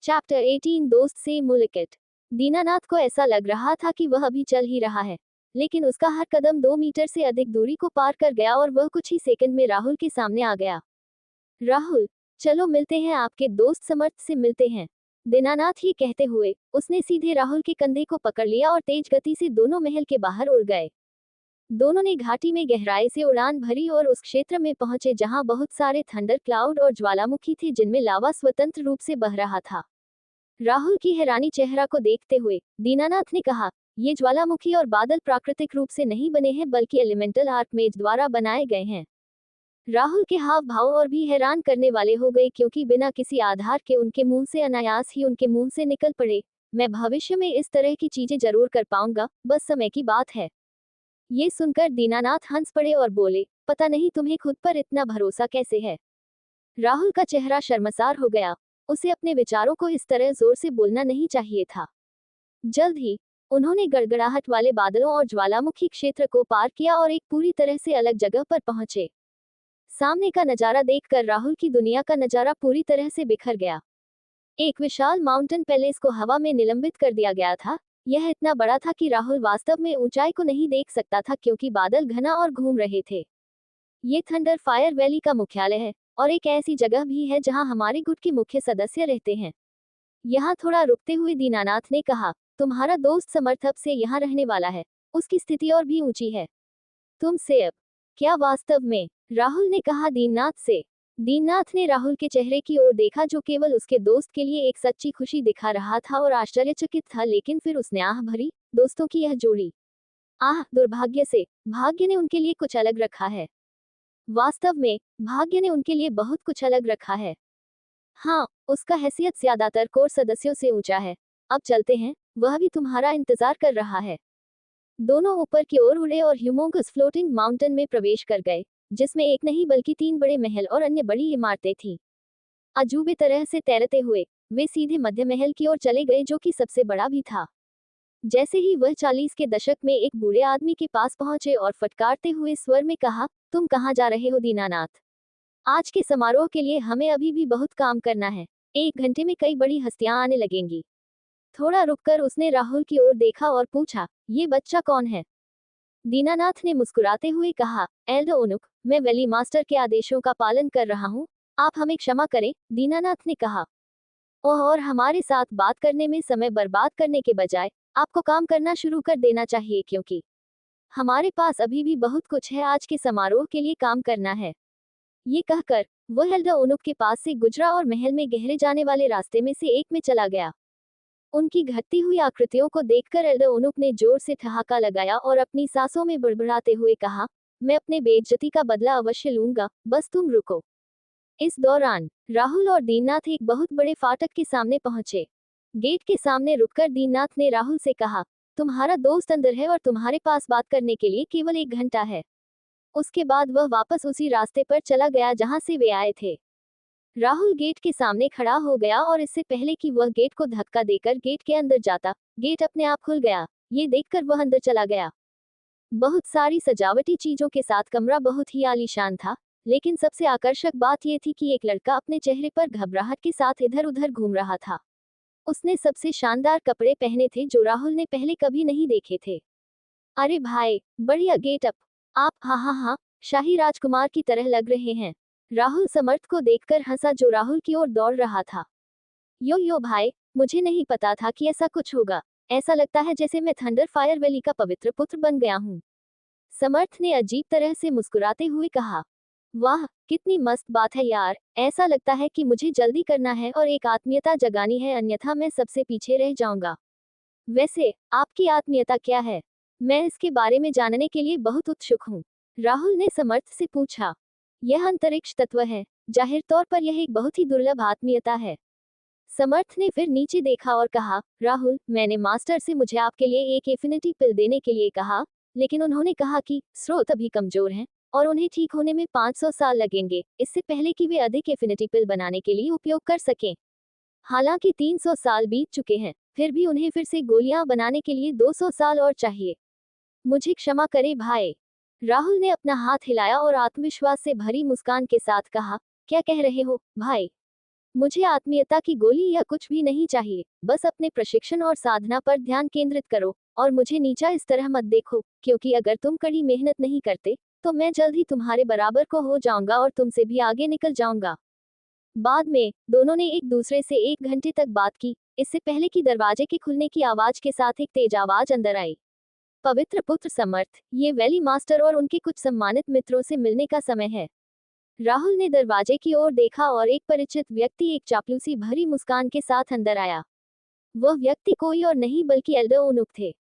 Chapter 18 दोस्त से मुलाकात। दीनानाथ को ऐसा लग रहा था कि वह अभी चल ही रहा है, लेकिन उसका हर कदम 2 मीटर से अधिक दूरी को पार कर गया और वह कुछ ही सेकंड में राहुल के सामने आ गया। राहुल, चलो मिलते हैं, आपके दोस्त समर्थ से मिलते हैं। दीनानाथ ये कहते हुए उसने सीधे राहुल के कंधे को पकड़ लिया और तेज गति से दोनों महल के बाहर उड़ गए। दोनों ने घाटी में गहराई से उड़ान भरी और उस क्षेत्र में पहुंचे जहां बहुत सारे थंडर क्लाउड और ज्वालामुखी थे जिनमें लावा स्वतंत्र रूप से बह रहा था। राहुल की हैरानी चेहरा को देखते हुए दीनानाथ ने कहा, ये ज्वालामुखी और बादल प्राकृतिक रूप से नहीं बने हैं बल्कि एलिमेंटल आर्कमेज द्वारा बनाए गए हैं। राहुल के हाव भाव और भी हैरान करने वाले हो गए क्योंकि बिना किसी आधार के उनके मुंह से अनायास ही उनके मुंह से निकल पड़े, मैं भविष्य में इस तरह की चीजें जरूर कर पाऊंगा, बस समय की बात है। ये सुनकर दीनानाथ हंस पड़े और बोले, पता नहीं तुम्हें खुद पर इतना भरोसा कैसे है। राहुल का चेहरा शर्मसार हो गया, उसे अपने विचारों को इस तरह जोर से बोलना नहीं चाहिए था। जल्द ही उन्होंने गड़गड़ाहट वाले बादलों और ज्वालामुखी क्षेत्र को पार किया और एक पूरी तरह से अलग जगह पर पहुंचे। सामने का नजारा देखकर राहुल की दुनिया का नजारा पूरी तरह से बिखर गया। एक विशाल माउंटेन पैलेस को हवा में निलंबित कर दिया गया था। यह इतना बड़ा था कि राहुल वास्तव में ऊंचाई को नहीं देख सकता था क्योंकि बादल घना और घूम रहे थे। ये थंडर फायर वैली का मुख्यालय है और एक ऐसी जगह भी है जहां हमारे गुट के मुख्य सदस्य रहते हैं। यहाँ थोड़ा रुकते हुए दीनानाथ ने कहा, तुम्हारा दोस्त समर्थ अब से यहाँ रहने वाला है। उसकी स्थिति और भी ऊंची है। तुम से अब क्या वास्तव में? राहुल ने कहा दीननाथ से। दीननाथ ने राहुल के चेहरे की ओर देखा जो केवल उसके दोस्त के लिए एक सच्ची खुशी दिखा रहा था और आश्चर्यचकित था, लेकिन फिर उसने आह भरी, दोस्तों की यह जोड़ी, आह दुर्भाग्य से भाग्य ने उनके लिए कुछ अलग रखा है। वास्तव में भाग्य ने उनके लिए बहुत कुछ अलग रखा है। हाँ, उसका हैसियत ज्यादातर कोर सदस्यों से ऊंचा है। अब चलते हैं, वह भी तुम्हारा इंतजार कर रहा है। दोनों ऊपर की ओर उड़े और ह्यूमोंगस फ्लोटिंग माउंटेन में प्रवेश कर गए, जिसमें एक नहीं बल्कि 3 बड़े महल और अन्य बड़ी इमारतें थीं। अजूबे तरह से तैरते हुए वे सीधे मध्य महल की ओर चले गए जो कि सबसे बड़ा भी था। जैसे ही वह 40 के दशक में एक बूढ़े आदमी के पास पहुंचे और फटकारते हुए स्वर में कहा, तुम कहाँ जा रहे हो दीनानाथ? आज के समारोह के लिए हमें अभी भी बहुत काम करना है। 1 घंटे में कई बड़ी हस्तियां आने लगेंगी। थोड़ा रुककर उसने राहुल की ओर देखा और पूछा, ये बच्चा कौन है? दीनानाथ ने मुस्कुराते हुए कहा, एल्डर ओनुक, मैं वैली मास्टर के आदेशों का पालन कर रहा हूँ। आप हमें क्षमा करें, दीनानाथ ने कहा। ओह, और हमारे साथ बात करने में समय बर्बाद करने के बजाय आपको काम करना शुरू कर देना चाहिए क्योंकि हमारे पास अभी भी बहुत कुछ है, आज के समारोह के लिए काम करना है। ये कहकर वह एल्डर ओनुक के पास से गुजरा और महल में गहरे जाने वाले रास्ते में से एक में चला गया। उनकी घटती हुई आकृतियों को देखकर एल्डर ओनुक ने जोर से ठहाका लगाया और अपनी सांसों में बड़बड़ाते हुए कहा, मैं अपने बेइज्जती का बदला अवश्य लूंगा, बस तुम रुको। इस दौरान राहुल और दीननाथ एक बहुत बड़े फाटक के सामने पहुंचे। गेट के सामने रुककर दीननाथ ने राहुल से कहा, तुम्हारा दोस्त अंदर है और तुम्हारे पास बात करने के लिए केवल 1 घंटा है। उसके बाद वह वापस उसी रास्ते पर चला गया जहां से वे आए थे। राहुल गेट के सामने खड़ा हो गया और इससे पहले कि वह गेट को धक्का देकर गेट के अंदर जाता, गेट अपने आप खुल गया। ये देखकर वह अंदर चला गया। बहुत सारी सजावटी चीजों के साथ कमरा बहुत ही आलीशान था, लेकिन सबसे आकर्षक बात यह थी कि एक लड़का अपने चेहरे पर घबराहट के साथ इधर उधर घूम रहा था। उसने सबसे शानदार कपड़े पहने थे जो राहुल ने पहले कभी नहीं देखे थे। अरे भाई, बढ़िया गेटअप। आप हाँ हाँ हाँ, शाही राजकुमार की तरह लग रहे हैं। राहुल समर्थ को देखकर हंसा जो राहुल की ओर दौड़ रहा था। यो भाई, मुझे नहीं पता था कि ऐसा कुछ होगा। ऐसा लगता है जैसे मैं थंडर फायर वैली का पवित्र पुत्र बन गया हूँ। समर्थ ने अजीब तरह से मुस्कुराते हुए कहा, वाह, कितनी मस्त बात है यार। ऐसा लगता है कि मुझे जल्दी करना है और एक आत्मीयता जगानी है, अन्यथा मैं सबसे पीछे रह जाऊंगा। वैसे आपकी आत्मीयता क्या है? मैं इसके बारे में जानने के लिए बहुत उत्सुक हूँ। राहुल ने समर्थ से पूछा। यह अंतरिक्ष तत्व है। जाहिर तौर पर यह एक बहुत ही दुर्लभ आत्मीयता है। समर्थ ने फिर नीचे देखा और कहा, राहुल, मैंने मास्टर से मुझे आपके लिए एक एफिनिटी पिल देने के लिए कहा, लेकिन उन्होंने कहा कि स्रोत अभी कमजोर हैं और उन्हें ठीक होने में 500 साल लगेंगे, इससे पहले कि वे अधिक एफिनिटी पिल बनाने के लिए उपयोग कर सकें। हालांकि 300 साल बीत चुके हैं, फिर भी उन्हें फिर से गोलियां बनाने के लिए 200 साल और चाहिए। मुझे क्षमा करें भाई। राहुल ने अपना हाथ हिलाया और आत्मविश्वास से भरी मुस्कान के साथ कहा, क्या कह रहे हो भाई? मुझे आत्मीयता की गोली या कुछ भी नहीं चाहिए, बस अपने प्रशिक्षण और साधना पर ध्यान केंद्रित करो, और मुझे नीचा इस तरह मत देखो, क्योंकि अगर तुम कड़ी मेहनत नहीं करते, तो मैं जल्द ही तुम्हारे बराबर को हो जाऊंगा और तुमसे भी आगे निकल जाऊंगा। बाद में, दोनों ने एक दूसरे से 1 घंटे तक बात की, इससे पहले कि दरवाजे के खुलने की आवाज के साथ एक तेज आवाज अंदर आई। पवित्र पुत्र समर्थ, ये वैली मास्टर और उनके कुछ सम्मानित मित्रों से मिलने का समय है। राहुल ने दरवाजे की ओर देखा और एक परिचित व्यक्ति एक चापलूसी भरी मुस्कान के साथ अंदर आया। वह व्यक्ति कोई और नहीं बल्कि एल्डर ओनुक थे।